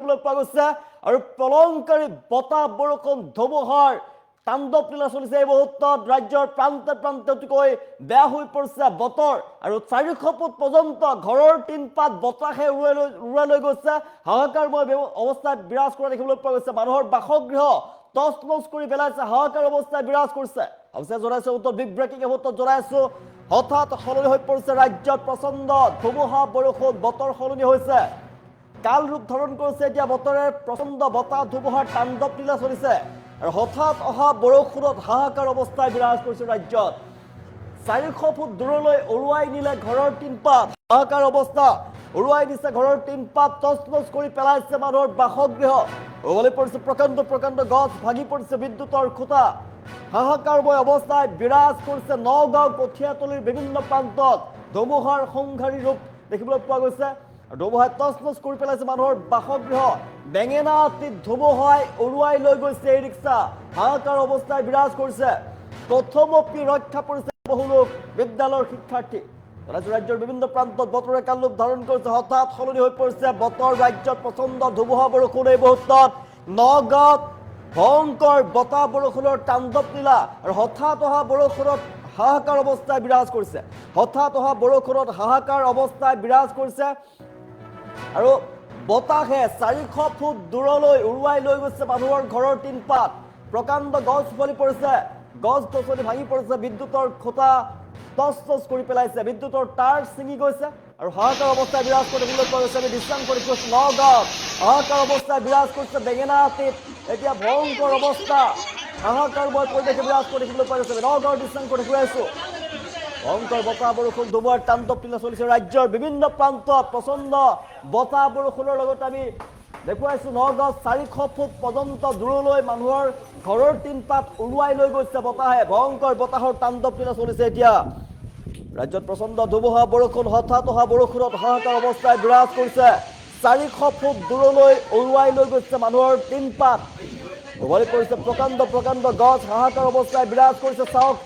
দেখিবলৈ পোৱা গৈছে আৰু প্ৰলয়ংকাৰী বতাহ বৰষুণ ধুমুহাৰ তাণ্ডৱ লীলা চলিছে এই মুহূৰ্তত ৰাজ্যৰ প্ৰান্তে প্ৰান্তে অতিকৈ বেয়া হৈ পৰিছে বতৰ আৰু 400 ফুট পৰ্যন্ত ঘৰৰ টিনপাত বতাহে উৰুৱাই লৈ গৈছে হাহাকাৰময় অৱস্থাত বিৰাজ কৰা দেখিবলৈ পোৱা গৈছে মানুহৰ বাসগৃহ তছনছ কৰি পেলাইছে হাহাকাৰ অৱস্থায় বিৰাজ কৰিছে অৱশ্যে জনাইছে উত্তৰ বিগ ব্ৰেকিং মুহূৰ্তত জনাইছো হঠাৎ সলনি হৈ পৰিছে ৰাজ্যত প্ৰচণ্ড ধুমুহা বৰষুণ বতৰ সলনি হৈছে কাল ৰূপ ধাৰণ কৰিছে এতিয়া বতৰে প্ৰচণ্ড বতাহ ধুমুহাৰ তাণ্ডৱ লীলা চলিছে আৰু হঠাৎ অহা বৰষুণত হাহাকাৰ অৱস্থায় বিৰাজ কৰিছে ৰাজ্যত 400 ফুট দূৰলৈ উৰুৱাই নিলে ঘৰৰ টিনপাত হাহাকাৰ অৱস্থা উৰুৱাই নিছে ঘৰৰ টিনপাত তছনছ কৰি পেলাইছে মানুহৰ বাসগৃহ উৰুৱাই পৰিছে প্ৰকাণ্ড গছ ভাঙি পৰিছে বিদ্যুতৰ খুঁটা হাহাকাৰময় অৱস্থায় বিৰাজ কৰিছে নগাঁও কঠীয়াতলীৰ বিভিন্ন প্ৰান্তত ধুমুহাৰ সংঘাৰী ৰূপ দেখিবলৈ পোৱা গৈছে ধুমুহাই তছনছ কৰি পেলাইছে মানুহৰ বাসগৃহ বেঙেনাআটিত ধুমুহাই উৰুৱাই লৈ গৈছে এই ৰিক্সা হাহাকাৰ অৱস্থায় বিৰাজ কৰিছে প্ৰথমপি ৰক্ষা পৰিছে বহু লোক বিদ্যালয়ৰ শিক্ষাৰ্থী ৰাজ্যৰ বিভিন্ন প্ৰান্তত বতৰে কাল ৰূপ ধাৰণ কৰিছে হঠাৎ সলনি হৈ পৰিছে বতৰ ৰাজ্যত প্ৰচণ্ড ধুমুহা বৰষুণ এই মুহূৰ্তত নগাঁৱত ভয়ংকৰ বতাহ বৰষুণৰ তাণ্ডৱ লীলা আৰু হঠাৎ অহা বৰষুণত হাহাকাৰ অৱস্থায় বিৰাজ কৰিছে হঠাৎ অহা বৰষুণত হাহাকাৰ অৱস্থায় বিৰাজ কৰিছে আৰু বতাহে 400 ফুট দূৰলৈ উৰুৱাই লৈ গৈছে মানুহৰ ঘৰৰ টিনপাত প্ৰকাণ্ড গছ উভালি পৰিছে গছ গছনি ভাঙি পৰিছে বিদ্যুতৰ খুঁটা তছনছ কৰি পেলাইছে বিদ্যুতৰ তাঁৰ ছিঙি গৈছে আৰু হাহাকাৰ অৱস্থায় বিৰাজ কৰি দেখিবলৈ পোৱা গৈছে আমি দৃশ্যাং কৰি কৈছোঁ নগাঁৱত হাহাকাৰ অৱস্থায় বিৰাজ কৰিছে বেঙেনাআটিত এতিয়া ভয়ংকৰ অৱস্থা হাহাকাৰময় পৰিৱেশে বিৰাজ কৰি দেখিবলৈ পোৱা গৈছে নগাঁৱৰ দৃশ্যাং কৰি দেখুৱাইছোঁ ভয়ংকৰ বতাহ বৰষুণ ধুমুহাৰ তাণ্ডৱ লীলা চলিছে ৰাজ্যৰ বিভিন্ন প্ৰান্তত প্ৰচণ্ড বতাহ বৰষুণৰ লগতে আমি দেখুৱাইছোঁ নগাঁৱত 400 ফুট পৰ্যন্ত দূৰলৈ মানুহৰ ঘৰৰ টিনপাত উৰুৱাই লৈ গৈছে বতাহে ভয়ংকৰ বতাহৰ তাণ্ডৱ লীলা চলিছে এতিয়া ৰাজ্যত প্ৰচণ্ড ধুমুহা বৰষুণ হঠাৎ অহা বৰষুণত হাহাকাৰ অৱস্থায় বিৰাজ কৰিছে 400 ফুট দূৰলৈ উৰুৱাই লৈ গৈছে মানুহৰ টিনপাত উভালি পৰিছে প্ৰকাণ্ড গছ হাহাকাৰ অৱস্থায় বিৰাজ কৰিছে চাওক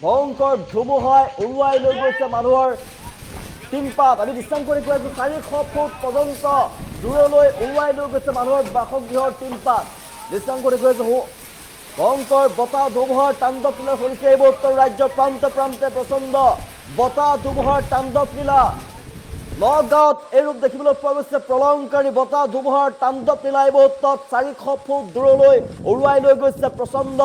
ভয়ংকৰ ধুমুহাই উৰুৱাই লৈ গৈছে মানুহৰ টিনপাত আমি দৃশ্যাং কৰি কৈ আছোঁ 400 ফুট পৰ্যন্ত দূৰলৈ উৰুৱাই লৈ গৈছে মানুহৰ বাসগৃহৰ টিনপাত দৃশ্যাং কৰি কৈ আছোঁ ভয়ংকৰ বতাহ ধুমুহাৰ তাণ্ডৱ লীলা চলিছে এই মুহূৰ্তত ৰাজ্যৰ প্ৰান্তে প্ৰান্তে প্ৰচণ্ড বতাহ ধুমুহাৰ তাণ্ডৱ লীলা নগাঁৱত এই ৰূপ দেখিবলৈ পোৱা গৈছে প্ৰলয়ংকাৰী বতাহ ধুমুহাৰ তাণ্ডৱ লীলা এই মুহূৰ্তত 400 ফুট দূৰলৈ উৰুৱাই লৈ গৈছে প্ৰচণ্ড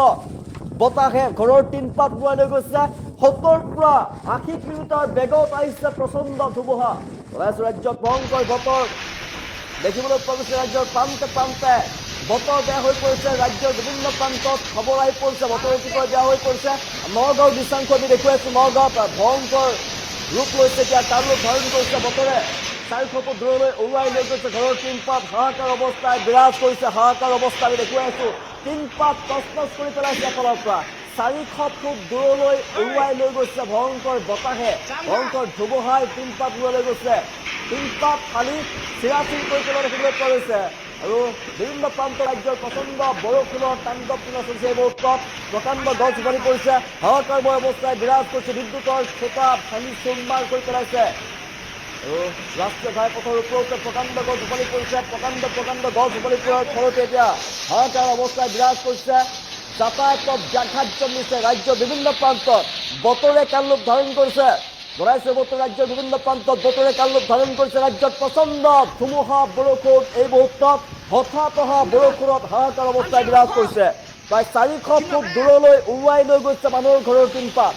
বতাহে ঘৰৰ টিনপাত উৰুৱাই লৈ গৈছে 70 পৰা 80 কিলোমিটাৰ বেগত আহিছে প্ৰচণ্ড ধুমুহা ৰাজ্যত ভয়ংকৰ বতৰ দেখিবলৈ পোৱা গৈছে ৰাজ্যৰ প্ৰান্তে প্ৰান্তে বতৰ বেয়া হৈ পৰিছে ৰাজ্যৰ বিভিন্ন প্ৰান্তত খবৰ আহি পৰিছে বতৰ অতিকৈ বেয়া হৈ পৰিছে নগাঁও দৃশ্যাংশ আমি দেখুৱাইছোঁ নগাঁৱত ভয়ংকৰ ৰূপ লৈছে এতিয়া তাৰ ৰূপ ধাৰণ কৰিছে বতৰে 400 ফুট দূৰলৈ উৰুৱাই লৈ গৈছে ঘৰৰ টিনপাত হাহাকাৰ অৱস্থায় বিৰাজ কৰিছে হাহাকাৰ অৱস্থা আমি দেখুৱাইছোঁ টিনপাত তছনছ কৰি পেলাইছে এফালৰ পৰা 400 ফুট দূৰলৈ উৰুৱাই লৈ গৈছে ভয়ংকৰ বতাহে ভয়ংকৰ ধুমুহাই টিনপাত উৰুৱাই লৈ গৈছে টিনপাত ফালি চিৰাচিৰ কৰি পেলোৱা দেখিবলৈ পোৱা গৈছে আৰু বিভিন্ন প্ৰান্ত ৰাজ্যৰ প্ৰচণ্ড বৰষুণৰ তাণ্ডৱ লীলা চলিছে এই মুহূৰ্তত প্ৰকাণ্ড গছ উভালি পৰিছে হাহাকাৰময় অৱস্থায় বিৰাজ কৰিছে বিদ্যুতৰ খুঁটা ভাঙি চুৰমাৰ কৰি পেলাইছে আৰু ৰাষ্ট্ৰীয় ঘাইপথৰ ওপৰতে প্ৰকাণ্ড গছ উভালি পৰিছে প্ৰকাণ্ড গছ উভালি পৰাৰ ফলতে এতিয়া হাহাকাৰ অৱস্থায় বিৰাজ কৰিছে যাতায়াতত ব্যাঘাত জন্মিছে ৰাজ্যৰ বিভিন্ন প্ৰান্তত বতৰে কাল ৰূপ ধাৰণ কৰিছে জনাইছে বতৰ ৰাজ্যৰ বিভিন্ন প্ৰান্তত বতৰে কাল ৰূপ ধাৰণ কৰিছে ৰাজ্যত প্ৰচণ্ড ধুমুহা বৰষুণ এই মুহূৰ্তত হঠাৎ অহা বৰষুণত হাহাকাৰ অৱস্থায় বিৰাজ কৰিছে প্ৰায় 400 ফুট দূৰলৈ উৰুৱাই লৈ গৈছে মানুহৰ ঘৰৰ টিনপাত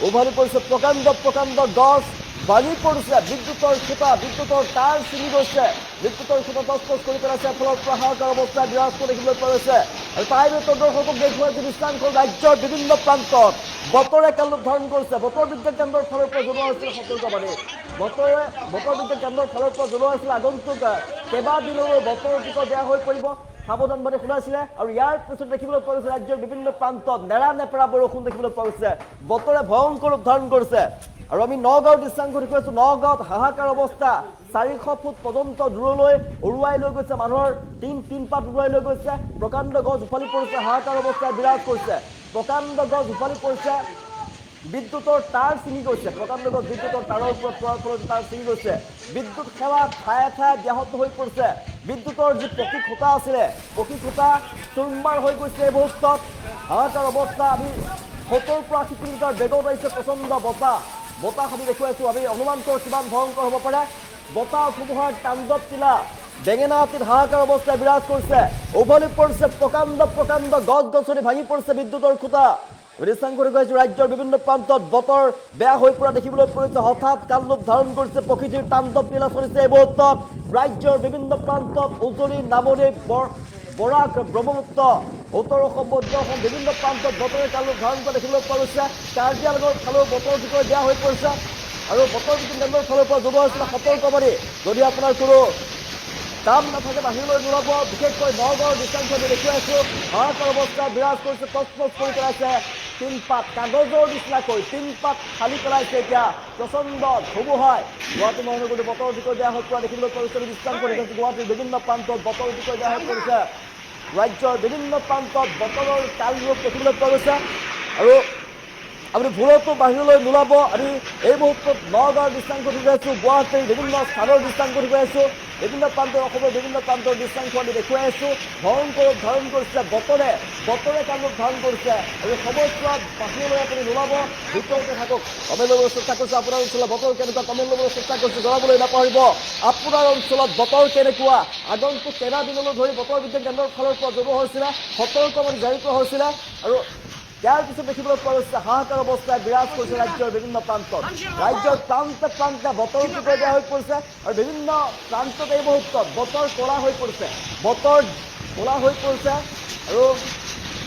উভালি পৰিছে প্ৰকাণ্ড গছ ভাঙি পৰিছে বিদ্যুতৰ খুঁটা বিদ্যুতৰ তাঁৰ ছিঙি গৈছে বিদ্যুতৰ খুঁটা তছনছ কৰি পেলাইছে ফলত হাহাকাৰ অৱস্থায় বিৰাজ কৰি দেখিবলৈ পোৱা গৈছে আৰু তাইৰ দৰ্শকক দেখুৱাইছে দৃশ্যাংশ ৰাজ্যৰ বিভিন্ন প্ৰান্তত বতৰে কাল ৰূপ ধাৰণ কৰিছে বতৰ বিজ্ঞান কেন্দ্ৰৰ ফালৰ পৰা জনোৱা হৈছিল সতৰ্কবাণী বতৰ বিজ্ঞান কেন্দ্ৰৰ ফালৰ পৰা জনোৱা হৈছিল আগন্তুক কেইবাদিনলৈ বতৰ অতিকৈ বেয়া হৈ পৰিব সাৱধানবাণী শুনাইছিলে আৰু ইয়াৰ পিছত দেখিবলৈ পোৱা গৈছে ৰাজ্যৰ বিভিন্ন প্ৰান্তত নেৰানেপেৰা বৰষুণ দেখিবলৈ পোৱা গৈছে বতৰে ভয়ংকৰ ৰূপ ধাৰণ কৰিছে আৰু আমি নগাঁৱৰ দৃশ্যাংশ দেখুৱাইছোঁ নগাঁৱত হাহাকাৰ অৱস্থা 400 ফুট পৰ্যন্ত দূৰলৈ উৰুৱাই লৈ গৈছে মানুহৰ টিনপাত উৰুৱাই লৈ গৈছে প্ৰকাণ্ড গছ উফালি পৰিছে হাহাকাৰ অৱস্থায় বিৰাজ কৰিছে প্ৰকাণ্ড গছ উফালি পৰিছে বিদ্যুতৰ তাৰ ছিঙি গৈছে প্ৰকাণ্ড গছ বিদ্যুতৰ তাৰৰ ওপৰত পৰাৰ ফলত তাৰ ছিঙি গৈছে বিদ্যুৎ সেৱা ঠায়ে ঠায়ে ব্যাহত হৈ পৰিছে বিদ্যুতৰ যি পকী খুঁটা আছিলে পকী খুঁটা চুৰমাৰ হৈ গৈছে এই মুহূৰ্তত হাহাকাৰ অৱস্থা আমি 70-80 কিলোমিটাৰ বেগত আহিছে প্ৰচণ্ড বতাহ আমি দেখুৱাইছোঁ আমি অনুমান কৰোঁ কিমান ভয়ংকৰ হ'ব পাৰে বতাহ ধুমুহাৰ তাণ্ডৱ চিলা বেঙেনাআটিত হাহাকাৰ অৱস্থায় বিৰাজ কৰিছে উভলি পৰিছে প্ৰকাণ্ড গছ গছনি ভাঙি পৰিছে বিদ্যুতৰ খুঁটা দৃশ্যাং কৰি গৈছে ৰাজ্যৰ বিভিন্ন প্ৰান্তত বতৰ বেয়া হৈ পৰা দেখিবলৈ পৰিছে হঠাৎ কালৰূপ ধাৰণ কৰিছে প্ৰকৃতিৰ তাণ্ডৱ লীলা চলিছে এই মুহূৰ্তত ৰাজ্যৰ বিভিন্ন প্ৰান্তত উজনি নামনি বৰাক ব্ৰহ্মপুত্ৰ উত্তৰ অসম মধ্য অসম বিভিন্ন প্ৰান্তত বতৰে কালৰূপ ধাৰণ কৰা দেখিবলৈ পোৱা গৈছে কাৰ্বি আংলঙৰ ফালেও বতৰ বিষয়ে বেয়া হৈ পৰিছে আৰু বতৰ বিজ্ঞান কেন্দ্ৰৰ ফালৰ পৰা জনোৱা হৈছিলে সতৰ্কবাণী যদি আপোনাৰ কোনো কাম নাথাকে বাহিৰলৈ নোলাব বিশেষকৈ নগাঁৱৰ দৃশ্যাংশ আমি দেখুৱাইছোঁ হাহাকাৰ অৱস্থা বিৰাজ কৰিছে তছনছ কৰি পেলাইছে টিনপাত কাগজৰ নিচিনাকৈ টিনপাত ফালি পেলাইছে এতিয়া প্ৰচণ্ড ধুমুহাই গুৱাহাটী মহানগৰীৰ বতৰ বিষয়ে বেয়া হৈ পৰা দেখিবলৈ পৰিছে দৃশ্যাংশ দেখাইছে গুৱাহাটীৰ বিভিন্ন প্ৰান্তত বতৰ বিষয়ে বেয়া হৈ পৰিছে ৰাজ্যৰ বিভিন্ন প্ৰান্তত বতৰৰ কালৰূপ দেখিবলৈ পোৱা গৈছে আৰু আপুনি ভুলতো বাহিৰলৈ নোলাব আমি এই মুহূৰ্তত নগাঁৱৰ দৃশ্যাংশ দেখুৱাইছোঁ গুৱাহাটীৰ বিভিন্ন স্থানৰ দৃশ্যাংশ দেখুৱাইছোঁ বিভিন্ন প্ৰান্তৰ অসমৰ বিভিন্ন প্ৰান্তৰ দৃশ্যাংশ আমি দেখুৱাই আছোঁ ভয়ংকৰ ধাৰণ কৰিছে বতৰে কালৰূপ ধাৰণ কৰিছে আৰু সময়ছোৱাত বাহিৰলৈ আপুনি নোলাব ভিতৰতে থাকক কমেণ্ট ল'বলৈ চেষ্টা কৰিছোঁ আপোনাৰ অঞ্চলত বতৰ কেনেকুৱা কমেণ্ট ল'বলৈ চেষ্টা কৰিছোঁ জনাবলৈ নাপাহৰিব আপোনাৰ অঞ্চলত বতৰ কেনেকুৱা আগন্তুক 13 দিনলৈ ধৰি বতৰ বিজ্ঞান কেন্দ্ৰৰ ফালৰ পৰা জনোৱা হৈছিলে সতৰ্কবাণী জাৰি কৰা হৈছিলে আৰু ইয়াৰ পিছত দেখিবলৈ পোৱা গৈছে হাহাকাৰ অৱস্থায় বিৰাজ কৰিছে ৰাজ্যৰ বিভিন্ন প্ৰান্তত ৰাজ্যৰ প্ৰান্তে বতৰ বিষয়ে বেয়া হৈ পৰিছে আৰু বিভিন্ন প্ৰান্তত এই মুহূৰ্তত বতৰ ক'লা হৈ পৰিছে আৰু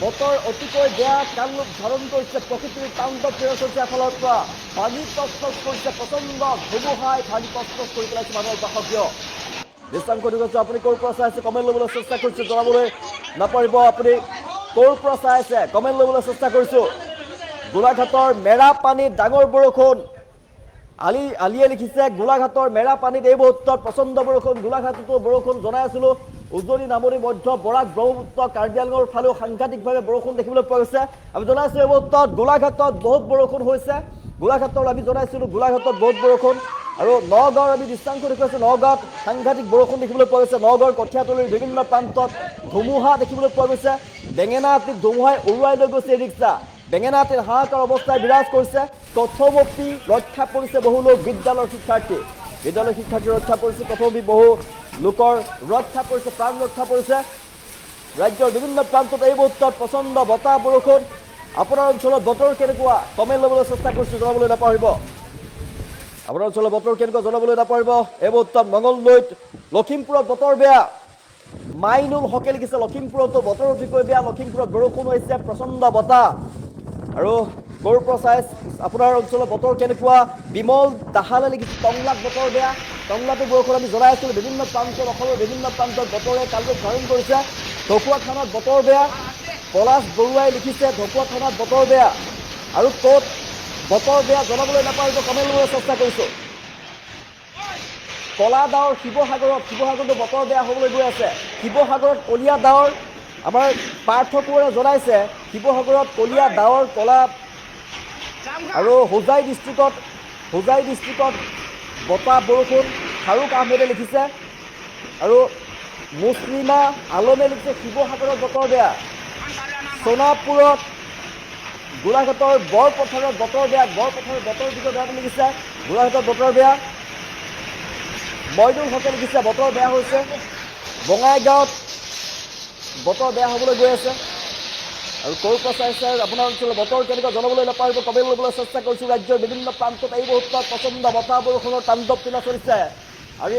বতৰ অতিকৈ বেয়া কালৰূপ ধাৰণ কৰিছে প্ৰকৃতিৰ তাণ্ডৱ লীলা চলিছে এফালৰ পৰা ভাঙি তছনছ কৰিছে প্ৰচণ্ড ধুমুহাই ভাঙি তছনছ কৰি পেলাইছে মানুহৰ বাসগৃহ দৃশ্যাংশ দেখুৱাইছোঁ আপুনি ক'ৰ পৰা চাই আছে কমেণ্ট ল'বলৈ চেষ্টা কৰিছোঁ জনাবলৈ নাপাহৰিব আপুনি ক'ৰ পৰা চাই আছে কমেণ্ট ল'বলৈ চেষ্টা কৰিছোঁ গোলাঘাটৰ মেৰাপানীত ডাঙৰ বৰষুণ আলিয়ে লিখিছে গোলাঘাটৰ মেৰাপানীত এই মুহূৰ্তত প্ৰচণ্ড বৰষুণ গোলাঘাটতো বৰষুণ জনাই আছিলোঁ উজনি নামনি মধ্য বৰাক ব্ৰহ্মপুত্ৰ কাৰ্বি আংলঙৰ ফালেও সাংঘাতিকভাৱে বৰষুণ দেখিবলৈ পোৱা গৈছে আমি জনাইছোঁ এই মুহূৰ্তত গোলাঘাটত বহুত বৰষুণ হৈছে গোলাঘাটৰ আমি জনাইছিলোঁ গোলাঘাটত বহুত বৰষুণ আৰু নগাঁৱৰ আমি দৃশ্যাংশ দেখুৱাইছোঁ নগাঁৱত সাংঘাতিক বৰষুণ দেখিবলৈ পোৱা গৈছে নগাঁৱৰ কঠীয়াতলীৰ বিভিন্ন প্ৰান্তত ধুমুহা দেখিবলৈ পোৱা গৈছে বেঙেনাআটিত ধুমুহাই উৰুৱাই লৈ গৈছে ৰিক্সা বেঙেনাআটিৰ হাহাকাৰ অৱস্থায় বিৰাজ কৰিছে তথ্যমপি ৰক্ষা পৰিছে বহু লোক বিদ্যালয়ৰ শিক্ষাৰ্থী ৰক্ষা পৰিছে তথ্যমপি বহু লোকৰ ৰক্ষা পৰিছে প্ৰাণ ৰক্ষা পৰিছে ৰাজ্যৰ বিভিন্ন প্ৰান্তত এই মুহূৰ্তত প্ৰচণ্ড বতাহ বৰষুণ আপোনাৰ অঞ্চলত বতৰ কেনেকুৱা কমেণ্ট ল'বলৈ চেষ্টা কৰিছোঁ জনাবলৈ নাপাহৰিব আপোনাৰ অঞ্চলত বতৰ কেনেকুৱা জনাবলৈ নাপাহৰিব এই মুহূৰ্তত মঙলদৈত লখিমপুৰত বতৰ বেয়া মাইনুল হকে লিখিছে লখিমপুৰতো বতৰ অতিকৈ বেয়া লখিমপুৰত বৰষুণ হৈছে প্ৰচণ্ড বতাহ আৰু ক'ৰ পৰা চাই আপোনাৰ অঞ্চলত বতৰ কেনেকুৱা বিমল দাহালে লিখিছে টংলাত বতৰ বেয়া টংলাতো বৰষুণ আমি জনাই আছিলোঁ বিভিন্ন প্ৰান্তত অসমৰ বিভিন্ন প্ৰান্তত বতৰে কালৰূপ ধাৰণ কৰিছে ঢকুৱাখানাত বতৰ বেয়া পলাশ বৰুৱাই লিখিছে ঢকুৱাখানাত বতৰ বেয়া আৰু ক'ত বতৰ বেয়া জনাবলৈ নাপাহৰিব কমেণ্ট ল'বলৈ চেষ্টা কৰিছোঁ কলা ডাৱৰ শিৱসাগৰতো বতৰ বেয়া হ'বলৈ গৈ আছে শিৱসাগৰত কলীয়া ডাৱৰ আমাৰ পাৰ্থ কোঁৱৰে জনাইছে শিৱসাগৰত কলীয়া ডাৱৰ কলা আৰু হোজাই ডিষ্ট্ৰিক্টত বতাহ বৰষুণ ফাৰুক আহমেদে লিখিছে আৰু মুছলিমা আলমে লিখিছে শিৱসাগৰত বতৰ বেয়া সোণাপুৰত গোলাঘাটৰ বৰপথাৰত বতৰ বেয়া বৰপথাৰৰ বতৰ বিষয়ে বেয়া বুলি লিখিছে গোলাঘাটত বতৰ বেয়া মইনুল হকে লিখিছে বতৰ বেয়া হৈছে বঙাইগাঁৱত বতৰ বেয়া হ'বলৈ গৈ আছে আৰু ক'ৰ পৰা চাইছে আপোনাৰ অঞ্চলত বতৰ কেনেকুৱা জনাবলৈ নাপাহৰিব কমেণ্ট ল'বলৈ চেষ্টা কৰিছোঁ ৰাজ্যৰ বিভিন্ন প্ৰান্তত এই মুহূৰ্তত প্ৰচণ্ড বতাহ বৰষুণৰ তাণ্ডৱ লীলা চলিছে আৰু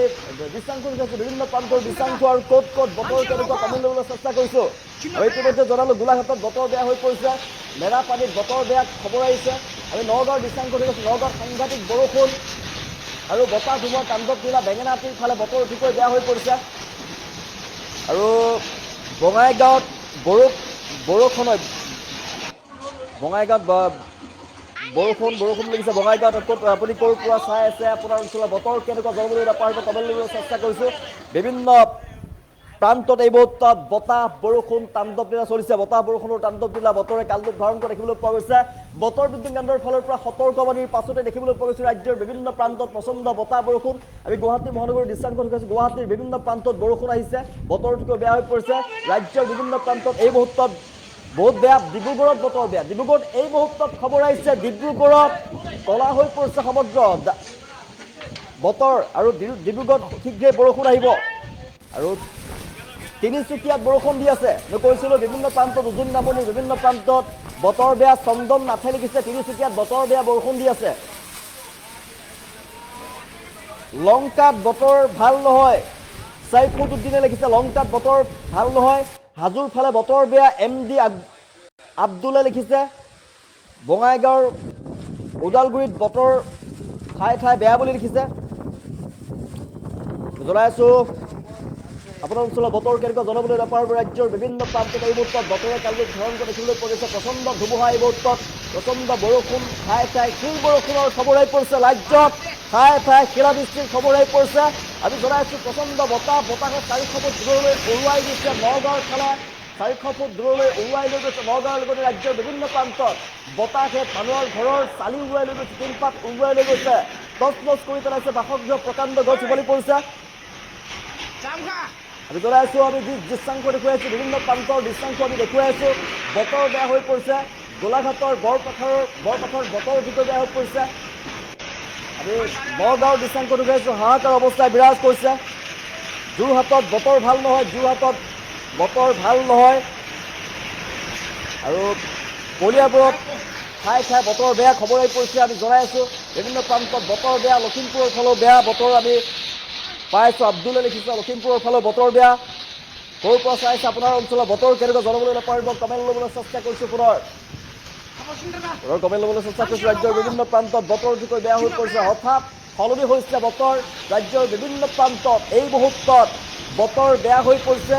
দৃশ্যাংশ দেখুৱাইছোঁ বিভিন্ন প্ৰান্তৰ দৃশ্যাংশ আৰু ক'ত বতৰ কেনেকুৱা কমেণ্ট ল'বলৈ চেষ্টা কৰিছোঁ আৰু ইতিমধ্যে জনালোঁ গোলাঘাটত বতৰ বেয়া হৈ পৰিছে মেৰাপানীত বতৰ বেয়া খবৰ আহিছে আমি নগাঁৱৰ দৃশ্যাংশ দেখুৱাইছোঁ নগাঁৱত সাংঘাতিক বৰষুণ আৰু বতাহ ধুমুহাৰ তাণ্ডৱ লীলা বেঙেনাআটিৰ ফালে বতৰ অতিকৈ বেয়া হৈ পৰিছে আৰু বঙাইগাঁৱত বঙাইগাঁৱত বৰষুণ লাগিছে বঙাইগাঁৱত ক'ত আপুনি ক'ৰ পৰা চাই আছে আপোনাৰ অঞ্চলত বতৰ কেনেকুৱা জনাবলৈ নাপাহৰিব কমেণ্ট ল'বলৈ চেষ্টা কৰিছোঁ বিভিন্ন প্ৰান্তত এই মুহূৰ্তত বতাহ বৰষুণ তাণ্ডৱ লীলা চলিছে বতাহ বৰষুণৰ তাণ্ডৱ লীলা বতৰে কালৰূপ ধাৰণ কৰা দেখিবলৈ পোৱা গৈছে বতৰ বিজ্ঞান কেন্দ্ৰৰ ফালৰ পৰা সতৰ্কবাণীৰ পাছতে দেখিবলৈ পোৱা গৈছে ৰাজ্যৰ বিভিন্ন প্ৰান্তত প্ৰচণ্ড বতাহ বৰষুণ আমি গুৱাহাটী মহানগৰীৰ দৃশ্যাংশ দেখাইছো গুৱাহাটীৰ বিভিন্ন প্ৰান্তত বৰষুণ আহিছে বতৰটো বেয়া হৈ পৰিছে ৰাজ্যৰ বিভিন্ন প্ৰান্তত এই মুহূৰ্তত বহুত বেয়া ডিব্ৰুগড়ত বতৰ বেয়া ডিব্ৰুগড়ত এই মুহূৰ্তত খবৰ আহিছে ডিব্ৰুগড়ত কলা হৈ পৰিছে সমগ্ৰ বতৰ আৰু ডিব্ৰুগড়ত শীঘ্ৰে বৰষুণ আহিব আৰু তিনিচুকীয়াত বৰষুণ দি আছে মই কৈছিলোঁ বিভিন্ন প্ৰান্তত উজনি নামনিৰ বিভিন্ন প্ৰান্তত বতৰ বেয়া চন্দন নাথে লিখিছে তিনিচুকীয়াত বতৰ বেয়া বৰষুণ দি আছে লংকাত বতৰ ভাল নহয় চাইফুদ্দিনে লিখিছে লংকাত বতৰ ভাল নহয় হাজোৰ ফালে বতৰ বেয়া MD আব্দুলে লিখিছে বঙাইগাঁৱৰ ওদালগুৰিত বতৰ ঠাই ঠাই বেয়া বুলি লিখিছে জনাই আছোঁ আপোনাৰ অঞ্চলৰ বতৰ কেনেকুৱা জনাবলৈ নাপাহৰিব ৰাজ্যৰ বিভিন্ন প্ৰান্তত এই মুহূৰ্তত বতৰে কালি ধৰণ কৰি দেখিবলৈ পোৱা গৈছে প্ৰচণ্ড ধুমুহা এই মুহূৰ্তত প্ৰচণ্ড বৰষুণ ঠাই ঠাই শিল বৰষুণৰ খবৰ আহি পৰিছে ৰাজ্যত ঠাই ঠাই শিলাবৃষ্টিৰ খবৰ আহি পৰিছে আমি জনাই আছোঁ প্ৰচণ্ড বতাহে 400 ফুট দূৰলৈ উৰুৱাই দিছে নগাঁৱৰ ফালে 400 ফুট দূৰলৈ উৰুৱাই লৈ গৈছে নগাঁৱৰ লগতে ৰাজ্যৰ বিভিন্ন প্ৰান্তত বতাহে মানুহৰ ঘৰৰ চালি উৰুৱাই লৈ গৈছে টিনপাত উৰুৱাই লৈ গৈছে তছনছ কৰি পেলাইছে বাসগৃহ প্ৰকাণ্ড গছ উভলি পৰিছে আমি জনাই আছোঁ আমি দৃশ্যাংশ দেখুৱাই আছোঁ বিভিন্ন প্ৰান্তৰ দৃশ্যাংশ আমি দেখুৱাই আছোঁ বতৰ বেয়া হৈ পৰিছে গোলাঘাটৰ বৰপথাৰৰ বতৰ যিটো বেয়া হৈ পৰিছে আমি নগাঁৱৰ দৃশ্যাংশ দেখুৱাই আছোঁ হাহাকাৰ অৱস্থাই বিৰাজ কৰিছে যোৰহাটত বতৰ ভাল নহয় আৰু কলিয়াবৰত ঠাই ঠাই বতৰ বেয়া খবৰ আহি পৰিছে আমি জনাই আছোঁ বিভিন্ন প্ৰান্তত বতৰ বেয়া লখিমপুৰৰ ফালেও বেয়া বতৰ আমি পাইছোঁ আব্দুলে লিখিছে লখিমপুৰৰ ফালে বতৰ বেয়া ক'ৰ পৰা চাইছে আপোনাৰ অঞ্চলৰ বতৰ কেনেকুৱা জনাবলৈ নাপাৰিব কমেণ্ট ল'বলৈ চেষ্টা কৰিছোঁ পুনৰ কমেণ্ট ল'বলৈ চেষ্টা কৰিছোঁ ৰাজ্যৰ বিভিন্ন প্ৰান্তত বতৰ যিকৈ বেয়া হৈ পৰিছে হঠাৎ সলনি হৈছে বতৰ ৰাজ্যৰ বিভিন্ন প্ৰান্তত এই মুহূৰ্তত বতৰ বেয়া হৈ পৰিছে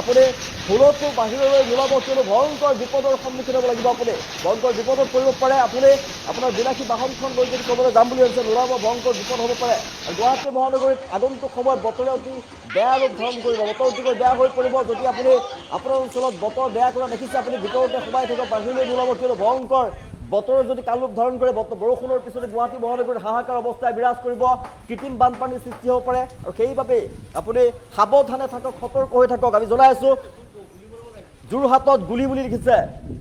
আপুনি ফুলতো বাহিৰলৈ নোলাব কিয়নো ভয়ংকৰ বিপদৰ সন্মুখীন হ'ব লাগিব আপুনি ভয়ংকৰ বিপদত পৰিব পাৰে আপুনি আপোনাৰ বিলাসী বাহনখন লৈ যদি ক'বলৈ যাম বুলি ভাবিছে নোলাব ভয়ংকৰ বিপদ হ'ব পাৰে আৰু গুৱাহাটী মহানগৰীত আগন্তুক সময়ত বতৰে অতি বেয়া ৰূপ ধাৰণ কৰিব বতৰ অতিকৈ বেয়া হৈ পৰিব যদি আপুনি আপোনাৰ অঞ্চলত বতৰ বেয়া কৰা দেখিছে আপুনি ভিতৰতে সোমাই থাকক বাহিৰলৈ নোলাব কিয়নো ভয়ংকৰ বতৰ যদি কালৰূপ ধাৰণ কৰে বৰষুণৰ পিছতে গুৱাহাটী মহানগৰীত হাহাকাৰ অৱস্থাই বিৰাজ কৰিব কৃত্ৰিম বানপানীৰ সৃষ্টি হ'ব পাৰে আৰু সেইবাবে আপুনি সাৱধানে থাকক সতৰ্ক হৈ থাকক আমি জনাই আছোঁ যোৰহাটত গুলি বুলি লিখিছে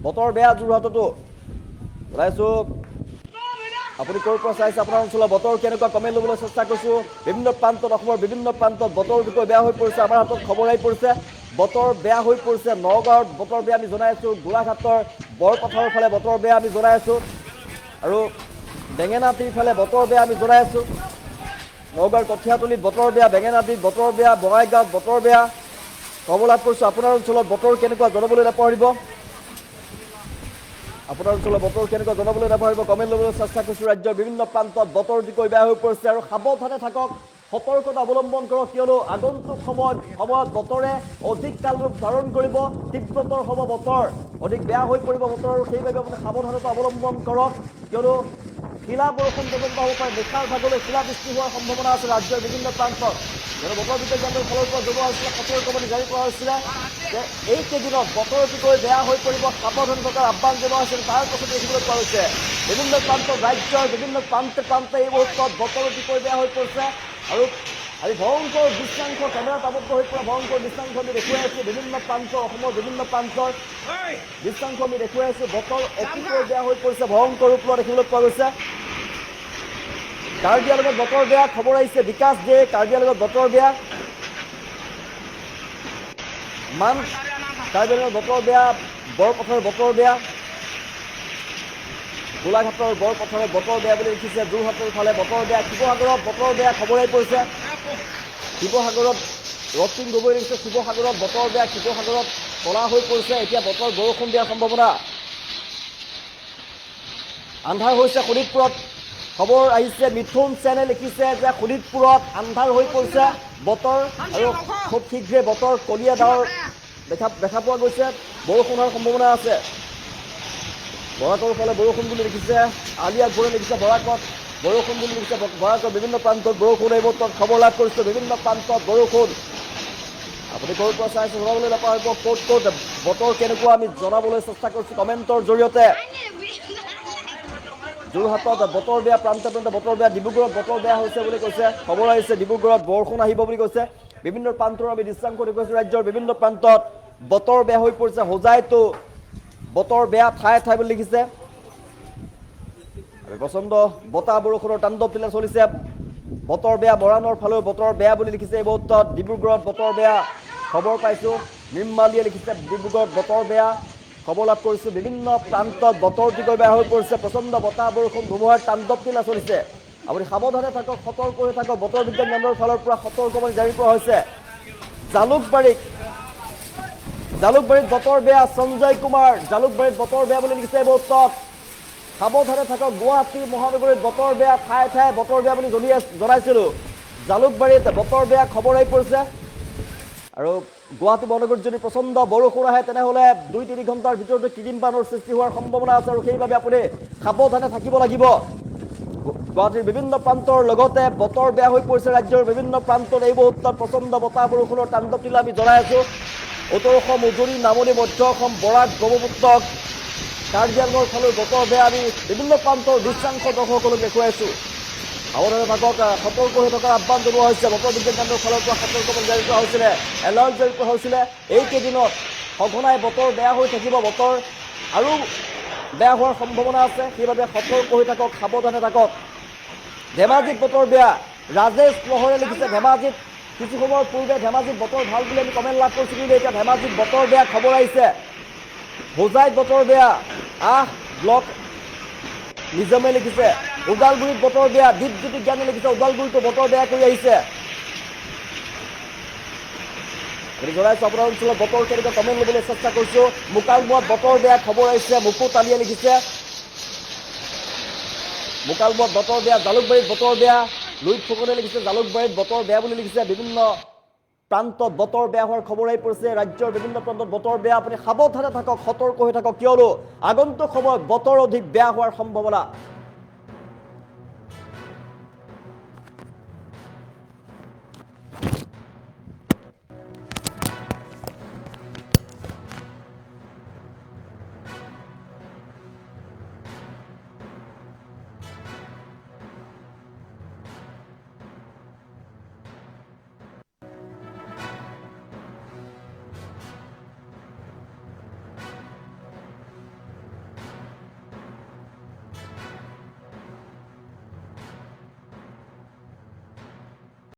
বতৰ বেয়া যোৰহাটতো জনাই আছোঁ আপুনি ক'ৰ পৰা চাইছে আপোনাৰ অঞ্চলৰ বতৰ কেনেকুৱা কমেণ্ট ল'বলৈ চেষ্টা কৰিছোঁ বিভিন্ন প্ৰান্তত অসমৰ বিভিন্ন প্ৰান্তত বতৰ বিষয়ে বেয়া হৈ পৰিছে আমাৰ হাতত খবৰ আহি পৰিছে বতৰ বেয়া হৈ পৰিছে নগাঁৱত বতৰ বেয়া আমি জনাই আছোঁ গোলাঘাটৰ বৰপথাৰৰ ফালে বতৰ বেয়া আমি জনাই আছোঁ আৰু বেঙেনাটিৰ ফালে বতৰ বেয়া আমি জনাই আছোঁ নগাঁৱৰ কঠীয়াতলীত বতৰ বেয়া বেঙেনাটিত বতৰ বেয়া বঙাইগাঁৱত বতৰ বেয়া খবৰ লাভ কৰিছোঁ আপোনাৰ অঞ্চলত বতৰ কেনেকুৱা জনাবলৈ নাপাহৰিব আপোনাৰ অঞ্চলৰ বতৰ কেনেকুৱা জনাবলৈ নাপাহৰিব কমেণ্ট ল'বলৈ চেষ্টা কৰিছোঁ ৰাজ্যৰ বিভিন্ন প্ৰান্তত বতৰ যিকৈ বেয়া হৈ পৰিছে আৰু সাৱধানে থাকক সতৰ্কতা অৱলম্বন কৰক কিয়নো আগন্তুক সময়ত বতৰে অধিক কাল ৰূপ ধাৰণ কৰিব তীব্ৰতৰ হ'ব বতৰ অধিক বেয়া হৈ পৰিব বতৰ আৰু সেইবাবে আপুনি সাৱধানতা অৱলম্বন কৰক কিয়নো শিলা বৰষুণ পৰ্যন্ত হ'ব পাৰে নিশাৰ ভাগলৈ শিলাবৃষ্টি হোৱাৰ সম্ভাৱনা আছে ৰাজ্যৰ বিভিন্ন প্ৰান্তত কিয়নো বতৰ বিজ্ঞান কেন্দ্ৰৰ ফালৰ পৰা জনোৱা হৈছিলে সতৰ্কবাণী জাৰি কৰা হৈছিলে যে এইকেইদিনত বতৰ যিকৈ বেয়া হৈ পৰিব সাৱধান থকাৰ আহ্বান জনোৱা হৈছিল তাৰ পাছত দেখিবলৈ পোৱা হৈছে বিভিন্ন প্ৰান্তত ৰাজ্যৰ বিভিন্ন প্ৰান্তে এই মুহূৰ্তত বতৰ যিকৈ বেয়া হৈ পৰিছে আৰু আমি ভয়ংকৰ দৃশ্যাংশ কেমেৰাত আবদ্ধ হৈ পৰা ভয়ংকৰ দৃশ্যাংশ আমি দেখুৱাই আছোঁ বিভিন্ন প্ৰান্তৰ অসমৰ বিভিন্ন প্ৰান্তৰ দৃশ্যাংশ আমি দেখুৱাই আছোঁ বতৰ অতিকৈ বেয়া হৈ পৰিছে ভয়ংকৰ ৰূপ লোৱা দেখিবলৈ পোৱা গৈছে কাৰ্বি আংলঙত বতৰ বেয়া খবৰ আহিছে বিকাশ দিয়ে কাৰ্বি আংলঙত বতৰ বেয়া কাৰ্বি আংলঙত বতৰ বেয়া বৰপথাৰৰ বতৰ বেয়া গোলাঘাটৰ বৰপথাৰত বতৰ বেয়া বুলি লিখিছে যোৰহাটৰ ফালে বতৰ বেয়া শিৱসাগৰত বতৰ বেয়া খবৰ আহি পৰিছে শিৱসাগৰত ৰক্তিম গগৈ লিখিছে শিৱসাগৰত বতৰ বেয়া শিৱসাগৰত কলা হৈ পৰিছে এতিয়া বতৰ বৰষুণ দিয়াৰ সম্ভাৱনা আন্ধাৰ হৈছে শোণিতপুৰত খবৰ আহিছে মিথুন সেনে লিখিছে যে শোণিতপুৰত আন্ধাৰ হৈ পৰিছে বতৰ আৰু খুব শীঘ্ৰে বতৰ কলীয়া ডাৱৰ দেখা পোৱা গৈছে বৰষুণ হোৱাৰ সম্ভাৱনা আছে বৰাকৰ ফালে বৰষুণ বুলি লিখিছে আলিয়া ঘূৰে লিখিছে বৰাকত বৰষুণ বুলি লিখিছে বৰাকৰ বিভিন্ন প্ৰান্তত বৰষুণ এই মুহূৰ্তত খবৰ লাভ কৰিছে বিভিন্ন প্ৰান্তত বৰষুণ আপুনি ক'ৰ পৰা চাইছে জনাবলৈ নাপাহৰিব ক'ত বতৰ কেনেকুৱা আমি জনাবলৈ চেষ্টা কৰিছোঁ কমেণ্টৰ জৰিয়তে যোৰহাটত বতৰ বেয়া, প্ৰান্তে প্ৰান্তে বতৰ বেয়া, ডিব্ৰুগড়ত বতৰ বেয়া হৈছে বুলি কৈছে। খবৰ আহিছে ডিব্ৰুগড়ত বৰষুণ আহিব বুলি কৈছে। বিভিন্ন প্ৰান্তৰ আমি দৃশ্যাংশ দেখুৱাইছোঁ। ৰাজ্যৰ বিভিন্ন প্ৰান্তত বতৰ বেয়া হৈ পৰিছে। হোজাইতো বতৰ বেয়া ঠায়ে ঠায়ে বুলি লিখিছে। আৰু প্ৰচণ্ড বতাহ বৰষুণৰ তাণ্ডৱ লীলা চলিছে। বতৰ বেয়া, মৰাণৰ ফালেও বতৰ বেয়া বুলি লিখিছে এই মুহূৰ্তত। ডিব্ৰুগড়ত বতৰ বেয়া খবৰ পাইছোঁ। নিৰ্মালীয়ে লিখিছে ডিব্ৰুগড়ত বতৰ বেয়া। খবৰ লাভ কৰিছোঁ বিভিন্ন প্ৰান্তত বতৰ অতিকৈ বেয়া হৈ পৰিছে। প্ৰচণ্ড বতাহ বৰষুণ ধুমুহাৰ তাণ্ডৱ লীলা চলিছে। আপুনি সাৱধানে থাকক, সতৰ্ক হৈ থাকক। বতৰ বিজ্ঞান কেন্দ্ৰৰ ফালৰ পৰা সতৰ্কবাণী জাৰি কৰা হৈছে। জালুকবাৰীত বতৰ বেয়া। সঞ্জয় কুমাৰ জালুকবাৰীত বতৰ বেয়া বুলি লিখিছে এই মুহূৰ্তত। সাৱধানে থাকক। গুৱাহাটী মহানগৰীত বতৰ বেয়া, ঠায়ে ঠায়ে বতৰ বেয়া বুলি জনাইছিলোঁ। জালুকবাৰীত বতৰ বেয়া খবৰ আহি পৰিছে। আৰু গুৱাহাটী মহানগৰীত যদি প্ৰচণ্ড বৰষুণ আহে তেনেহ'লে 2-3 ঘণ্টাৰ ভিতৰতে কৃত্ৰিম বানৰ সৃষ্টি হোৱাৰ সম্ভাৱনা আছে। আৰু সেইবাবে আপুনি সাৱধানে থাকিব লাগিব। গুৱাহাটীৰ বিভিন্ন প্ৰান্তৰ লগতে বতৰ বেয়া হৈ পৰিছে। ৰাজ্যৰ বিভিন্ন প্ৰান্তত এই মুহূৰ্তত প্ৰচণ্ড বতাহ বৰষুণৰ তাণ্ডৱ লীলা আমি জনাই আছোঁ। উত্তৰ অসম, উজনি, নামনি, মধ্য অসম, বৰাক, ব্ৰহ্মপুত্ৰ, কাৰ্বি আংলঙৰ ফালেও বতৰ বেয়া। আমি বিভিন্ন প্ৰান্তৰ দৃশ্যাংশ দৰ্শকসকলক দেখুৱাইছোঁ। সাৱধানে থাকক, সতৰ্ক হৈ থকাৰ আহ্বান জনোৱা হৈছে। বতৰ বিজ্ঞান কেন্দ্ৰৰ ফালৰ পৰা সতৰ্কবাণী জাৰি কৰা হৈছিলে, এলাৰ্ট জাৰি কৰা হৈছিলে। এইকেইদিনত সঘনাই বতৰ বেয়া হৈ থাকিব। বতৰ আৰু বেয়া হোৱাৰ সম্ভাৱনা আছে। সেইবাবে সতৰ্ক হৈ থাকক, সাৱধানে থাকক। ধেমাজিত বতৰ বেয়া। ৰাজেশ লহৰে লিখিছে ধেমাজিত কিছু সময়ৰ পূৰ্বে ধেমাজিত বতৰ ভাল বুলি আমি কমেণ্ট লাভ কৰিছোঁ, কিন্তু এতিয়া ধেমাজিত বতৰ বেয়া খবৰ আহিছে। হোজাইত বতৰ বেয়া। ব্লক নিজামে লিখিছে ওদালগুৰিত বতৰ বেয়া। দীপজ্যোতি জ্ঞানে লিখিছে ওদালগুৰিতো বতৰ বেয়া কৰি আহিছে। জনাইছোঁ আপোনাৰ অঞ্চলত বতৰ কেনেকৈ কমেণ্ট ল'বলৈ চেষ্টা কৰিছোঁ। মুকালমুৱাত বতৰ বেয়া খবৰ আহিছে। মুকুত আলিয়ে লিখিছে মুকালমুৱাত বতৰ বেয়া। জালুকবাৰীত বতৰ বেয়া। লুইত ফুকনে লিখিছে জালুকবাৰীত বতৰ বেয়া বুলি লিখিছে। বিভিন্ন প্ৰান্তত বতৰ বেয়া হোৱাৰ খবৰ আহি পৰিছে। ৰাজ্যৰ বিভিন্ন প্ৰান্তত বতৰ বেয়া। আপুনি সাৱধানে থাকক, সতৰ্ক হৈ থাকক, কিয়নো আগন্তুক সময়ত বতৰ অধিক বেয়া হোৱাৰ সম্ভাৱনা